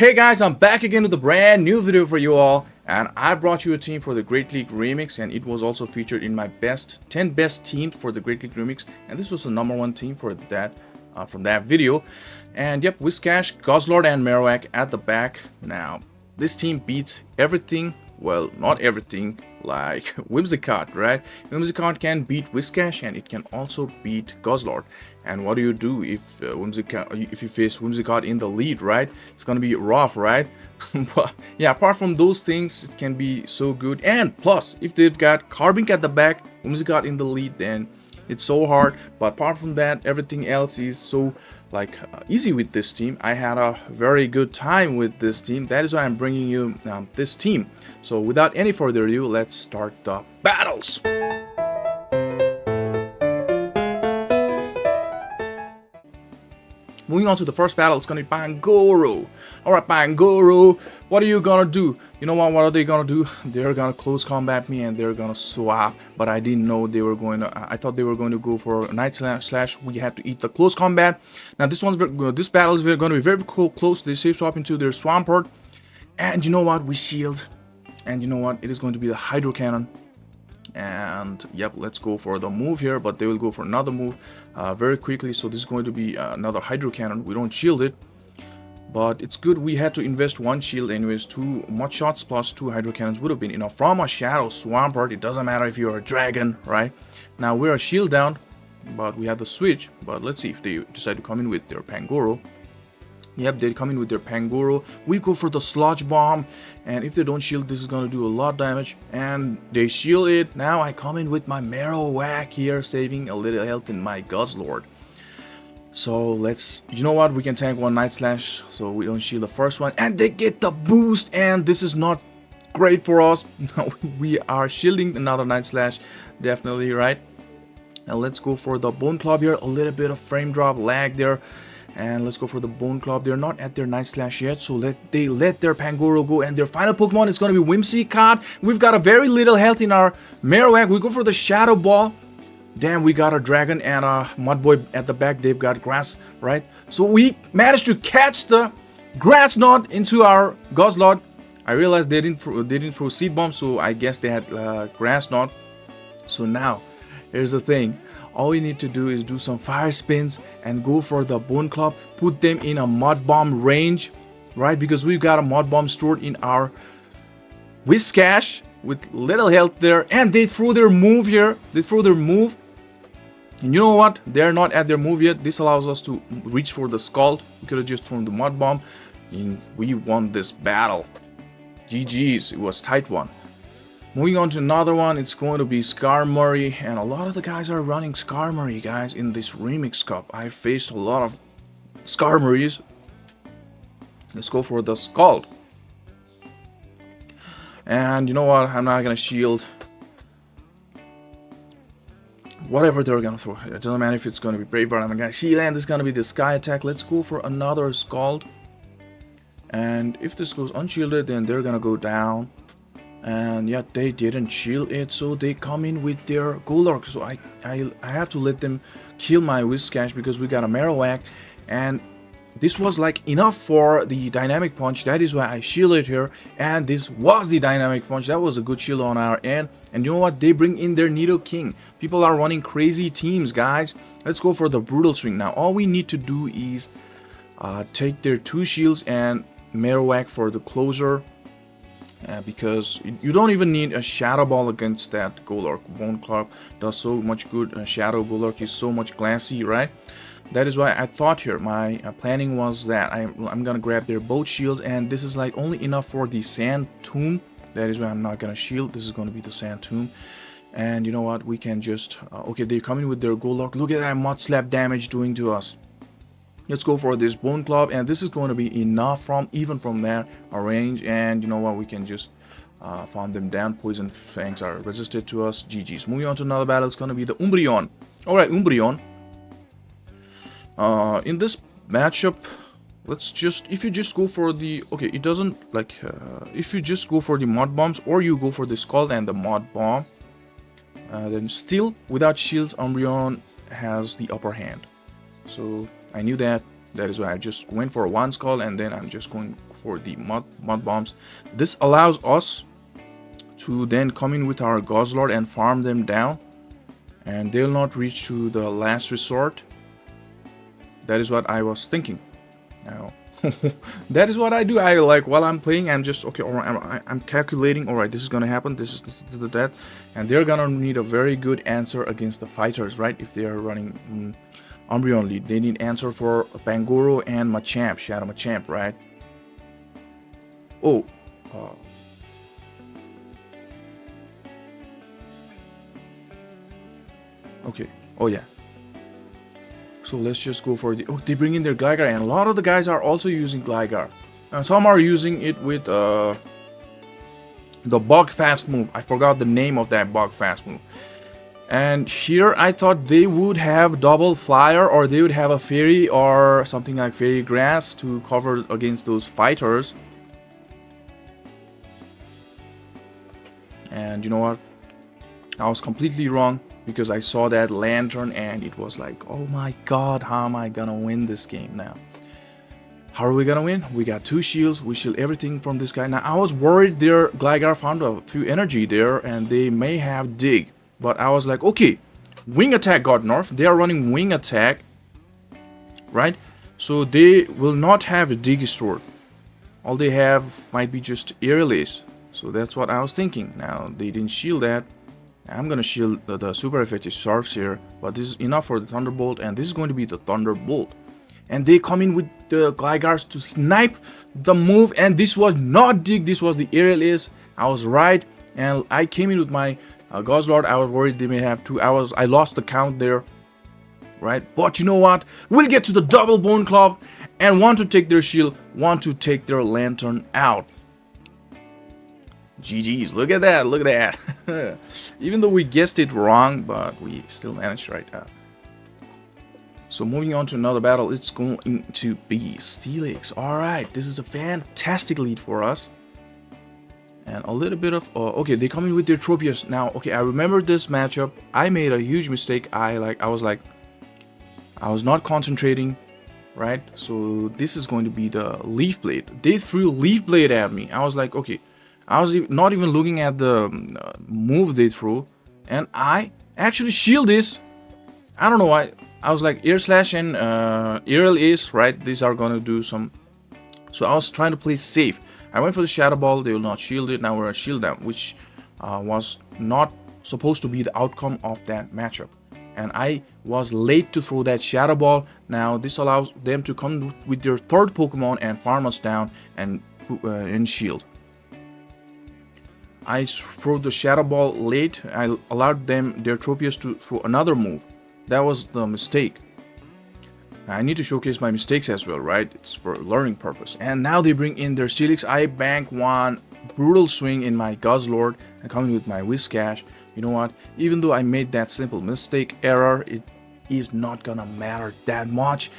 Hey guys, I'm back again with a brand new video for you all, and I brought you a team for the Great League Remix, and it was also featured in my 10 best teams for the Great League Remix, and this was the #1 team for that from that video. And yep, Whiscash, Guzzlord, and A-Wak at the back. Now, this team beats everything. Well, not everything, like Whimsicott, right? Whimsicott can beat Whiscash and it can also beat Guzzlord. And what do you do if if you face Whimsicott in the lead, right? It's gonna be rough, right? But yeah, apart from those things, it can be so good. And plus, if they've got Carbink at the back, Whimsicott in the lead, then it's so hard. But apart from that, everything else is so easy with this team. I had a very good time with this team. That is why I'm bringing you this team. So without any further ado, let's start the battles. Moving on to the first battle, it's gonna be Pangoro. Alright, Pangoro, what are you gonna do? You know what are they gonna do? They're gonna close combat me and they're gonna swap, but I didn't know they were going to, I thought they were going to go for a Night Slash. We have to eat the close combat. Now this battle is gonna be very close. They safe swap into their Swampert. And you know what? We shield. And you know what? It is going to be the Hydro Cannon. And yep, let's go for the move here, but they will go for another move very quickly. So this is going to be another Hydro Cannon. We don't shield it, but it's good. We had to invest one shield anyways. 2 Mud Shots plus 2 Hydro Cannons would have been enough. From a Shadow Swampert, it doesn't matter if you're a dragon, right? Now we're a shield down, but we have the switch. But let's see if they decide to come in with their Pangoro. Yep, they come in with their Pangoro. We go for the Sludge Bomb, and if they don't shield, this is gonna do a lot of damage. And they shield it. Now I come in with my A-Wak here, saving a little health in my Guzzlord. So let's, you know what, we can tank one Night Slash, so we don't shield the first one, and they get the boost. And this is not great for us. We are shielding another Night Slash, definitely, right? And let's go for the Bone Club here. A little bit of frame drop lag there. And let's go for the Bone Club. They're not at their Night Slash yet, so let their Pangoro go. And their final Pokemon is going to be Whimsicott. We've got a very little health in our A-Wak. We go for the Shadow Ball. Damn, we got a Dragon and a Mudboy at the back. They've got Grass, right? So we managed to catch the Grass Knot into our Guzzlord. I realized they didn't throw Seed Bomb, so I guess they had Grass Knot. So now, here's the thing. All we need to do is do some fire spins and go for the Bone Club, put them in a Mud Bomb range, right? Because we've got a Mud Bomb stored in our Whiscash with little health there, and they throw their move here. They throw their move, and you know what? They're not at their move yet. This allows us to reach for the Scald. We could have just thrown the Mud Bomb, and we won this battle. GG's. It was a tight one. Moving on to another one, it's going to be Skarmory, and a lot of the guys are running Skarmory, guys, in this Remix Cup. I faced a lot of Skarmorys. Let's go for the Scald. And you know what, I'm not gonna shield. Whatever they're gonna throw, it doesn't matter if it's gonna be Brave Bird, I'm gonna shield, and this is gonna be the Sky Attack. Let's go for another Scald. And if this goes unshielded, then they're gonna go down. And yet they didn't shield it, so they come in with their Golurk. So I have to let them kill my Whiscash because we got a A-Wak, and this was like enough for the Dynamic Punch. That is why I shielded here, and this was the Dynamic Punch. That was a good shield on our end. And you know what? They bring in their Nidoking. People are running crazy teams, guys. Let's go for the Brutal Swing. Now all we need to do is take their 2 shields and A-Wak for the closer. Because you don't even need a Shadow Ball against that Golurk. Bone Club does so much good. Shadow Golurk is so much glassy, right? That is why I thought here, my planning was that I'm gonna grab their both shields, and this is like only enough for the Sand Tomb. That is why I'm not gonna shield. This is gonna be the Sand Tomb. And you know what? We can just okay, they're coming with their Golurk. Look at that Mud Slap damage doing to us. Let's go for this Bone Club, and this is going to be enough even from that range. And you know what, we can just farm them down. Poison Fangs are resisted to us. GG's. Moving on to another battle, it's going to be the Umbreon. Alright, Umbreon. In this matchup, let's just, if you just go for the, okay, it doesn't like, if you just go for the Mud Bombs, or you go for the Scald and the Mud Bomb, then still, without shields, Umbreon has the upper hand. So I knew that. That is why I just went for one skull, and then I'm just going for the mud bombs. This allows us to then come in with our Guzzlord and farm them down, and they'll not reach to the last resort. That is what I was thinking. Now, that is what I do. I like, while I'm playing, I'm just okay. All right, I'm calculating. All right, this is gonna happen. This is that, and they're gonna need a very good answer against the fighters, right? If they are running Umbreon lead, they need answer for Pangoro and Machamp, Shadow Machamp, right? Oh, okay. Oh yeah. So let's just go for the... Oh, they bring in their Gligar, and a lot of the guys are also using Gligar. Some are using it with the Bug Fast move. I forgot the name of that Bug Fast move. And here I thought they would have double flyer, or they would have a fairy or something like fairy grass to cover against those fighters. And you know what? I was completely wrong, because I saw that Lanturn and it was like, oh my god, how am I gonna win this game now? How are we gonna win? We got 2 shields, we shield everything from this guy. Now I was worried their Gligar found a few energy there and they may have dig. But I was like, okay, wing attack got nerfed. They are running wing attack, right? So they will not have a dig sword. All they have might be just aerial ace. So that's what I was thinking. Now they didn't shield that. I'm gonna shield the super effective surfs here, but this is enough for the Thunderbolt, and this is going to be the Thunderbolt. And they come in with the Gligars to snipe the move, and this was not dig, this was the aerial ace. I was right, and I came in with my Guzzlord. I was worried they may have 2. I lost the count there, right? But you know what? We'll get to the double Bone Club and want to take their shield, want to take their Lanturn out. GG's, look at that, look at that. Even though we guessed it wrong, but we still managed right now. So moving on to another battle, it's going to be Steelix. Alright, this is a fantastic lead for us. And a little bit of, okay, they come in with their Tropius. Now, okay, I remember this matchup. I made a huge mistake. I was not concentrating, right? So this is going to be the Leaf Blade. They threw Leaf Blade at me. I was like, okay. I was not even looking at the move they threw, and I actually shield this. I don't know why. I was like, Air Slash and Aerial Ace, right? These are gonna do some. So I was trying to play safe. I went for the Shadow Ball. They will not shield it. Now we're a shield down, which was not supposed to be the outcome of that matchup. And I was late to throw that Shadow Ball. Now this allows them to come with their third Pokemon and farm us down and shield. I threw the Shadow Ball late. I allowed them, their Tropius, to throw another move. That was the mistake. Now, I need to showcase my mistakes as well, right? It's for learning purpose. And now they bring in their Steelix. I bank one brutal swing in my Guzzlord and coming with my Whiscash. You know what? Even though I made that simple mistake error, it is not gonna matter that much,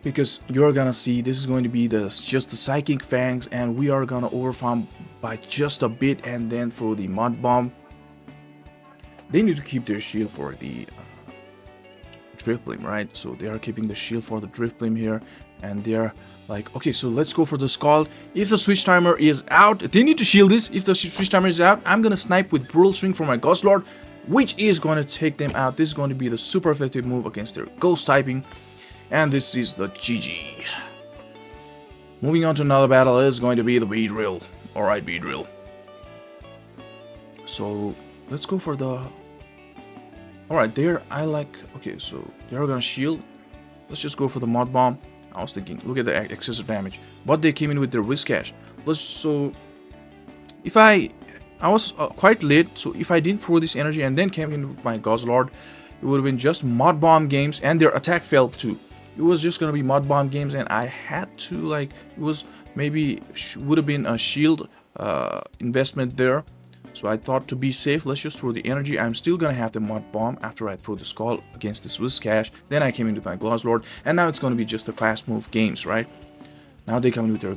because you're gonna see this is going to be just the Psychic Fangs, and we are gonna overfarm by just a bit and then throw the Mud Bomb. They need to keep their shield for the Drifblim, right? So they are keeping the shield for the Drifblim here, and they're like, okay, so let's go for the Scald. If the switch timer is out, they need to shield this. If the switch timer is out, I'm gonna snipe with Brutal Swing from my Guzzlord, which is going to take them out. This is going to be the super effective move against their Ghost typing, and this is the GG. Moving on to another battle is going to be the Beedrill. Alright, Beedrill. So let's go for the... Alright, there I like... Okay, so they're gonna shield. Let's just go for the Mud Bomb. I was thinking, look at the excessive damage. But they came in with their Whiscash. So if I was quite late, so if I didn't throw this energy and then came in with my Guzzlord, it would have been just Mud Bomb games, and their attack failed too. It was just gonna be Mud Bomb games, and I had to, like, it was maybe would have been a shield investment there. So I thought, to be safe, let's just throw the energy. I'm still gonna have the Mud Bomb after I throw the Skull against this Whiscash. Then I came into my Guzzlord, and now it's gonna be just the fast move games, right? Now they come in with their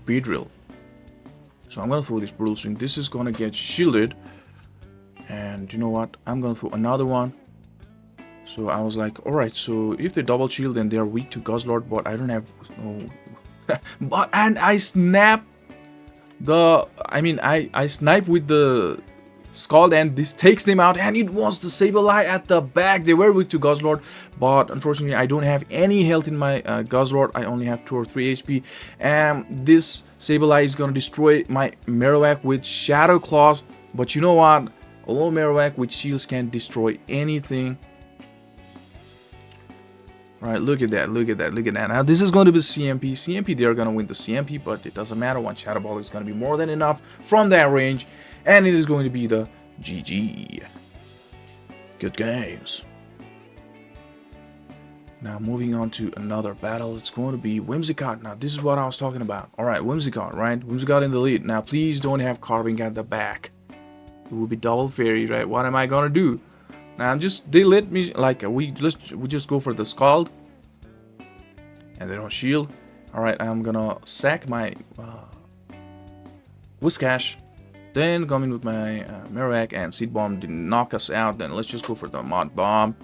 Beedrill. So I'm gonna throw this Brutal Swing. This is gonna get shielded, and you know what? I'm gonna throw another one. So I was like, alright, so if they double shield, then they're weak to Guzzlord, but I don't have... Oh. And I snap the... I snipe with the Scald, and this takes them out, and it was the Sableye at the back. They were weak to Guzzlord, but unfortunately I don't have any health in my Guzzlord. I only have 2 or 3 HP, and this Sableye is gonna destroy my Marowak with Shadow Claws. But you know what? Although Marowak with shields can destroy anything. Right, look at that, look at that, look at that. Now this is going to be CMP. CMP, they're going to win the CMP, but it doesn't matter. One Shadow Ball is going to be more than enough from that range. And it is going to be the GG. Good games. Now moving on to another battle. It's going to be Whimsicott. Now this is what I was talking about. Alright, Whimsicott, right? Whimsicott in the lead. Now please don't have Carbink at the back. It will be double fairy, right? What am I going to do? Now they let me, like, we just go for the Scald, and they don't shield. Alright, I'm gonna sack my Whiscash, then come in with my Marowak, and Seed Bomb didn't knock us out. Then let's just go for the Mud Bomb.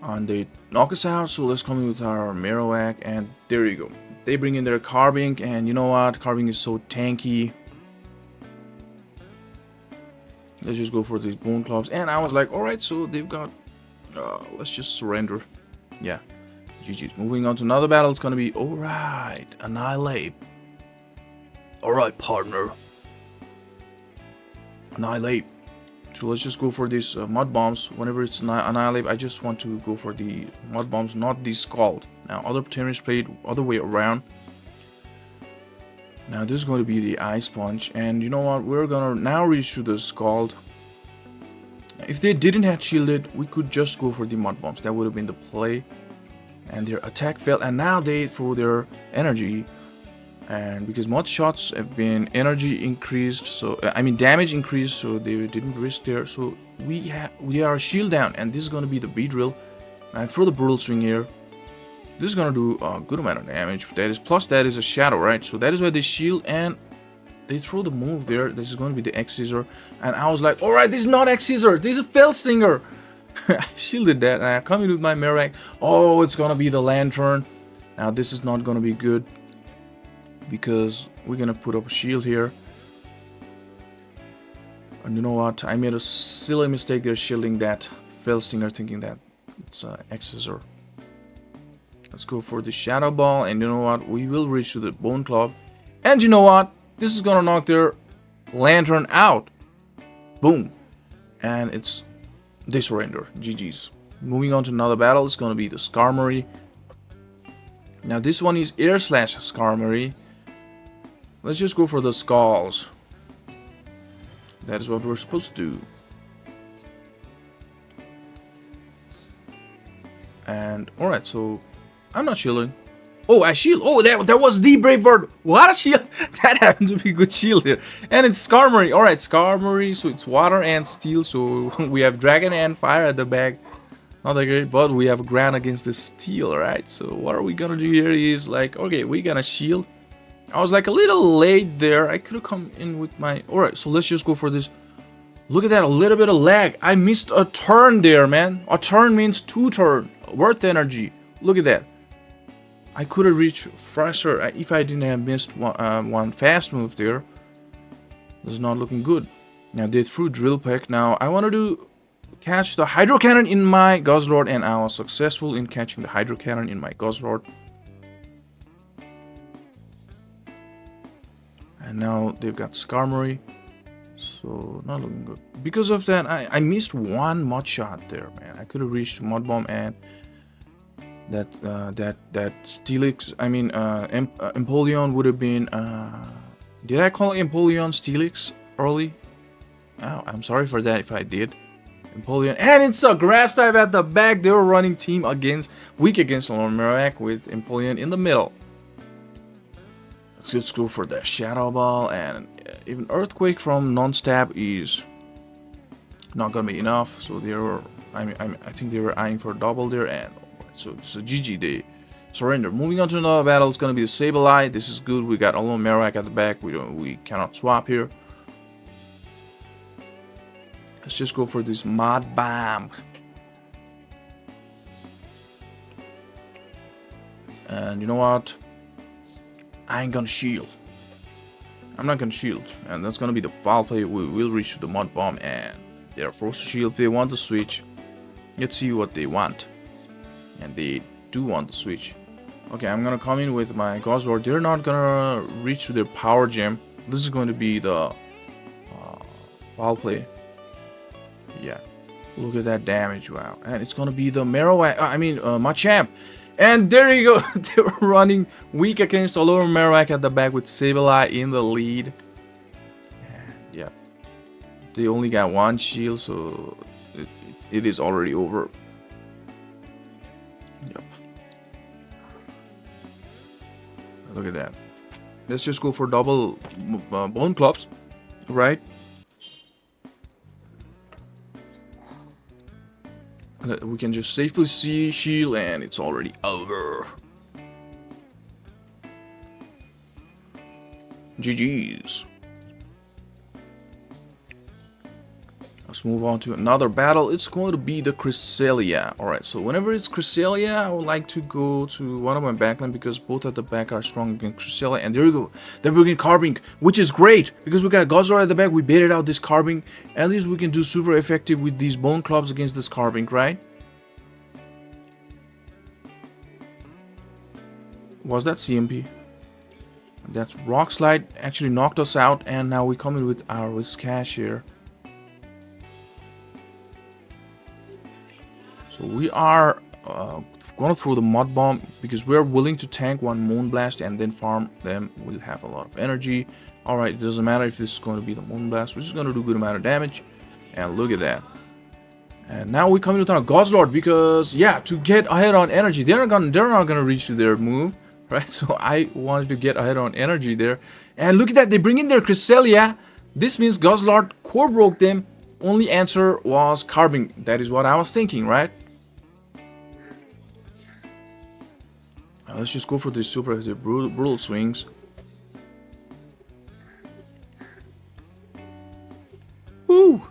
And they knock us out, so let's come in with our Marowak, and there you go. They bring in their Carbink, and you know what? Carbink is so tanky. Let's just go for these Bone Clubs. And I was like, alright, so they've got... let's just surrender. Yeah. GG's. Moving on to another battle. It's gonna be... Alright. Annihilape. Alright, partner. Annihilape. So let's just go for these Mud Bombs. Whenever it's Annihilape, I just want to go for the Mud Bombs, not the Scald. Now, other teammates played other way around. Now this is going to be the Ice Punch, and you know what, we're gonna now reach to the Scald. If they didn't have shielded, we could just go for the Mud Bombs. That would have been the play. And their attack failed, and now they throw their energy. And because Mud Shots have been energy increased, so damage increased, so they didn't risk there. So we are shield down, and this is going to be the Beedrill. And I throw the Brutal Swing here. This is gonna do a good amount of damage. That is, plus that is a shadow, right? So that is why they shield, and they throw the move there. This is going to be the X-Scissor, and I was like, all right, this is not X-Scissor, this is Fell Stinger. I shielded that, and I come in with my Marowak. Oh, it's gonna be the Lanturn. Now this is not gonna be good because we're gonna put up a shield here. And you know what? I made a silly mistake there, shielding that Fell Stinger, thinking that it's X-Scissor. Let's go for the Shadow Ball, and you know what? We will reach to the Bone Club. And you know what? This is gonna knock their Lanturn out. Boom. And they surrender. GG's. Moving on to another battle. It's gonna be the Skarmory. Now this one is Air Slash Skarmory. Let's just go for the Skulls. That is what we're supposed to do. And alright, so I'm not shielding. Oh, I shield. Oh, that was the Brave Bird. What a shield. That happened to be a good shield here. And it's Skarmory. Alright, Skarmory. So it's Water and Steel. So we have Dragon and Fire at the back. Not that great, but we have Ground against the Steel, right? So what are we gonna do here is like, okay, we're gonna shield. I was like a little late there. I could have come in with my... Alright, so let's just go for this. Look at that, a little bit of lag. I missed a turn there, man. A turn means 2 turns. Worth energy. Look at that. I could have reached faster if I didn't have missed one fast move there. This is not looking good. Now they threw Drill Peck. Now I wanted to catch the Hydro Cannon in my Guzzlord, and I was successful in catching the Hydro Cannon in my Guzzlord. And now they've got Skarmory. So not looking good. Because of that, I missed one Mud Shot there, man. I could have reached Mud Bomb, and that Steelix, Impoleon would have been, did I call Impoleon Steelix early? Oh, I'm sorry for that if I did. Impoleon, and it's a Grass type at the back. They were running team weak against Marowak with Impoleon in the middle. Let's just go for the Shadow Ball, and even Earthquake from non-stab is not gonna be enough. So they were, I think they were eyeing for a double there, and so GG, they surrender. Moving on to another battle. It's gonna be the Sableye. This is good. We got Alone Marowak at the back. We cannot swap here. Let's just go for this Mud Bomb. And you know what? I ain't gonna shield. I'm not gonna shield. And that's gonna be the foul play. We will reach the Mud Bomb and they're forced to shield. If they want to switch, let's see what they want. And they do want to switch. Okay, I'm gonna come in with my Goslord. They're not gonna reach to their Power Gem. This is going to be the foul play. Yeah, look at that damage. Wow. And it's gonna be the Marowak, Machamp. And there you go. They were running weak against all over Marowak at the back with Sableye in the lead. And yeah, they only got one shield, so it is already over. Yep. Look at that. Let's just go for double bone clubs, right? We can just safely see shield and it's already over. GG's. Let's move on to another battle. It's going to be the Cresselia. Alright, so whenever it's Cresselia, I would like to go to one of my backline because both at the back are strong against Cresselia. And there you go. Then we're getting Carbink, which is great because we got Godzilla at the back. We baited out this Carbink. At least we can do super effective with these Bone Clubs against this Carbink, right? Was that CMP? That's Rock Slide actually knocked us out. And now we come in with our Whimsicott here. So we are gonna throw the Mud Bomb because we're willing to tank one Moonblast and then farm them. We'll have a lot of energy. Alright, it doesn't matter if this is going to be the Moonblast. We're just gonna do a good amount of damage. And look at that. And now we come in with our Goslord because yeah, to get ahead on energy, they're not gonna reach to their move, right? So I wanted to get ahead on energy there. And look at that, they bring in their Cresselia. This means Goslord core broke them. Only answer was Carbink. That is what I was thinking, right? Let's just go for these super brutal swings. Woo!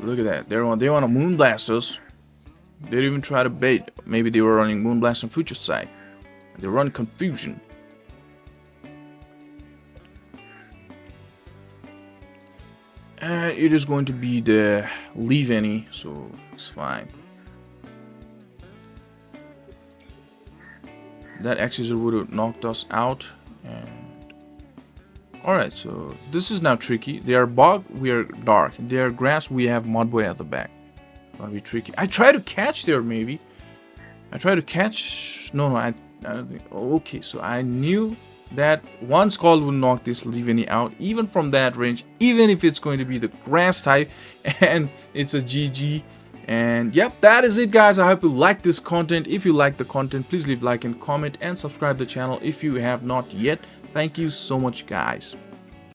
Look at that. They want to Moonblast us. They didn't even try to bait. Maybe they were running Moonblast on Future Sight. They run Confusion. And it is going to be the Leave Any, so it's fine. That Accessor would have knocked us out. And alright, so this is now tricky. They are Bog, we are Dark. They are Grass, we have Mudboy at the back. Gonna be tricky. I try to catch there, maybe. I try to catch. No, I don't think. Okay, so I knew that one Scald would knock this Leave Any out, even from that range, even if it's going to be the Grass type, and it's a GG. And yep, that is it, guys. I hope you like this content. If you like the content, please leave a like and comment and subscribe to the channel if you have not yet. Thank you so much, guys.